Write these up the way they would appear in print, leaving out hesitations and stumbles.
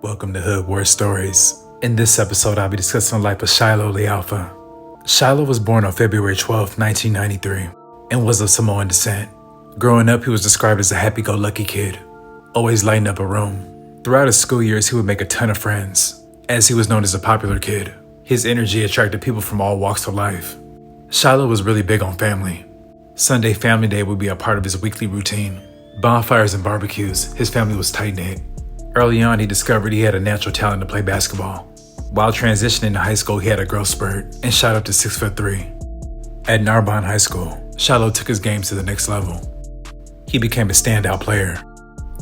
Welcome to Hood War Stories. In this episode, I'll be discussing the life of Shailo Leafa. Shailo was born on February 12, 1993, and was of Samoan descent. Growing up, he was described as a happy-go-lucky kid, always lighting up a room. Throughout his school years, he would make a ton of friends, as he was known as a popular kid. His energy attracted people from all walks of life. Shailo was really big on family. Sunday family day would be a part of his weekly routine. Bonfires and barbecues, his family was tight-knit. Early on, he discovered he had a natural talent to play basketball. While transitioning to high school, he had a growth spurt and shot up to 6'3". At Narbonne High School, Shailo took his game to the next level. He became a standout player.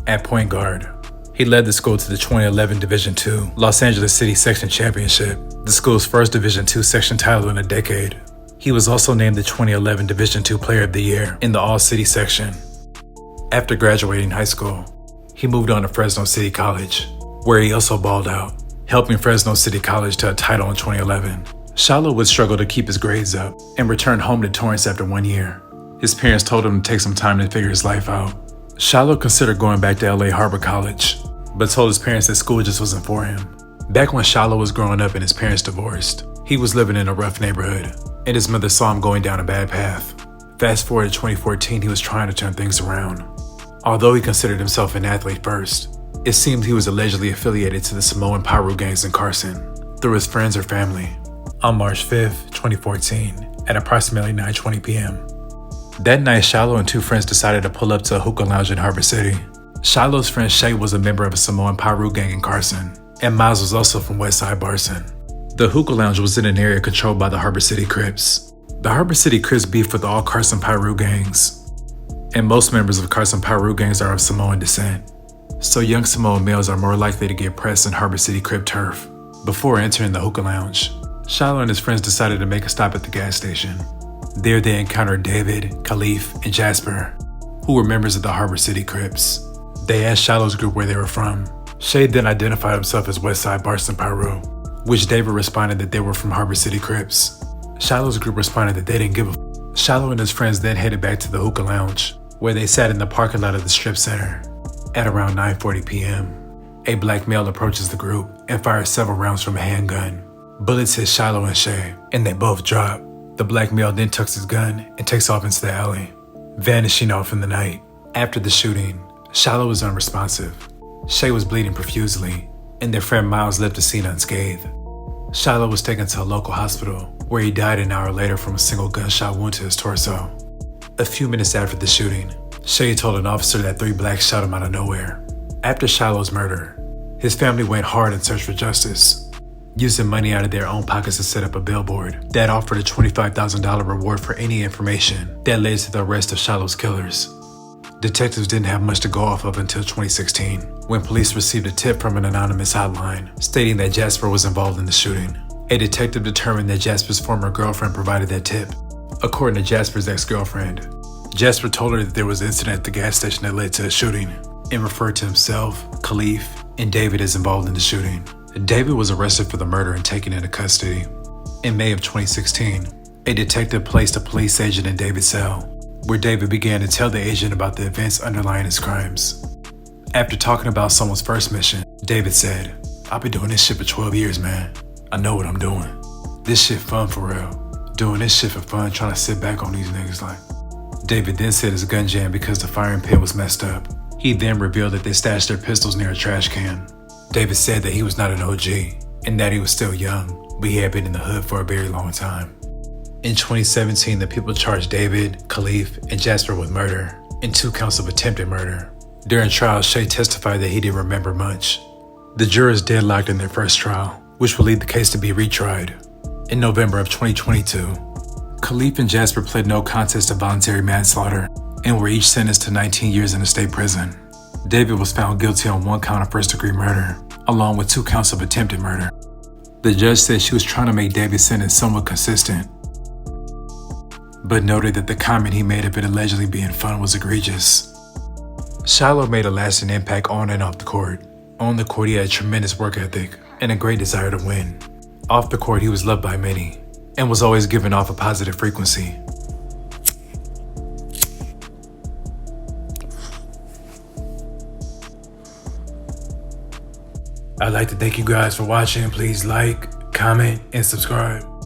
At point guard, he led the school to the 2011 Division II Los Angeles City Section Championship, the school's first Division II section title in a decade. He was also named the 2011 Division II Player of the Year in the All-City section. After graduating high school, he moved on to Fresno City College, where he also balled out, helping Fresno City College to a title in 2011. Shailo would struggle to keep his grades up and returned home to Torrance after 1 year. His parents told him to take some time to figure his life out. Shailo considered going back to LA Harbor College, but told his parents that school just wasn't for him. Back when Shailo was growing up and his parents divorced, he was living in a rough neighborhood, and his mother saw him going down a bad path. Fast forward to 2014, he was trying to turn things around. Although he considered himself an athlete first, it seemed he was allegedly affiliated to the Samoan Paru gangs in Carson through his friends or family. On March 5, 2014, at approximately 9:20 p.m. That night, Shailo and two friends decided to pull up to a hookah lounge in Harbor City. Shailo's friend Shay was a member of a Samoan Paru gang in Carson, and Miles was also from Westside Barson. The hookah lounge was in an area controlled by the Harbor City Crips. The Harbor City Crips beef with all Carson Paru gangs, and most members of Carson Paru gangs are of Samoan descent, so young Samoan males are more likely to get pressed in Harbor City Crip turf. Before entering the hookah lounge, Shailo and his friends decided to make a stop at the gas station. There they encountered David, Khalif, and Jasper, who were members of the Harbor City Crips. They asked Shailo's group where they were from. Shay then identified himself as Westside Barson Paru, which David responded that they were from Harbor City Crips. Shailo's group responded that they didn't give a f. Shailo and his friends then headed back to the hookah lounge, where they sat in the parking lot of the strip center. At around 9:40 p.m., a black male approaches the group and fires several rounds from a handgun. Bullets hit Shailo and Shay, and they both drop. The black male then tucks his gun and takes off into the alley, vanishing off in the night. After the shooting, Shailo was unresponsive. Shay was bleeding profusely, and their friend Miles left the scene unscathed. Shailo was taken to a local hospital, where he died an hour later from a single gunshot wound to his torso. A few minutes after the shooting, Shay told an officer that 3 blacks shot him out of nowhere. After Shailo's murder, his family went hard in search for justice, using money out of their own pockets to set up a billboard that offered a $25,000 reward for any information that led to the arrest of Shailo's killers. Detectives didn't have much to go off of until 2016, when police received a tip from an anonymous hotline stating that Jasper was involved in the shooting. A detective determined that Jasper's former girlfriend provided that tip. According to Jasper's ex-girlfriend, Jasper told her that there was an incident at the gas station that led to a shooting, and referred to himself, Khalif, and David as involved in the shooting. David was arrested for the murder and taken into custody. In May of 2016, a detective placed a police agent in David's cell, where David began to tell the agent about the events underlying his crimes. After talking about someone's first mission, David said, "I've been doing this shit for 12 years, man. I know what I'm doing. This shit fun for real. Doing this shit for fun, trying to sit back on these niggas like." David then said his gun jammed because the firing pin was messed up. He then revealed that they stashed their pistols near a trash can. David said that he was not an OG, and that he was still young, but he had been in the hood for a very long time. In 2017, the people charged David, Khalif, and Jasper with murder, and 2 counts of attempted murder. During trial, Shay testified that he didn't remember much. The jurors deadlocked in their first trial, which will lead the case to be retried. In November of 2022, Khalif and Jasper pled no contest to voluntary manslaughter and were each sentenced to 19 years in a state prison. David was found guilty on 1 count of first-degree murder, along with 2 counts of attempted murder. The judge said she was trying to make David's sentence somewhat consistent, but noted that the comment he made of it allegedly being fun was egregious. Shailo made a lasting impact on and off the court. On the court, he had a tremendous work ethic and a great desire to win. Off the court, he was loved by many and was always giving off a positive frequency. I'd like to thank you guys for watching. Please like, comment, and subscribe.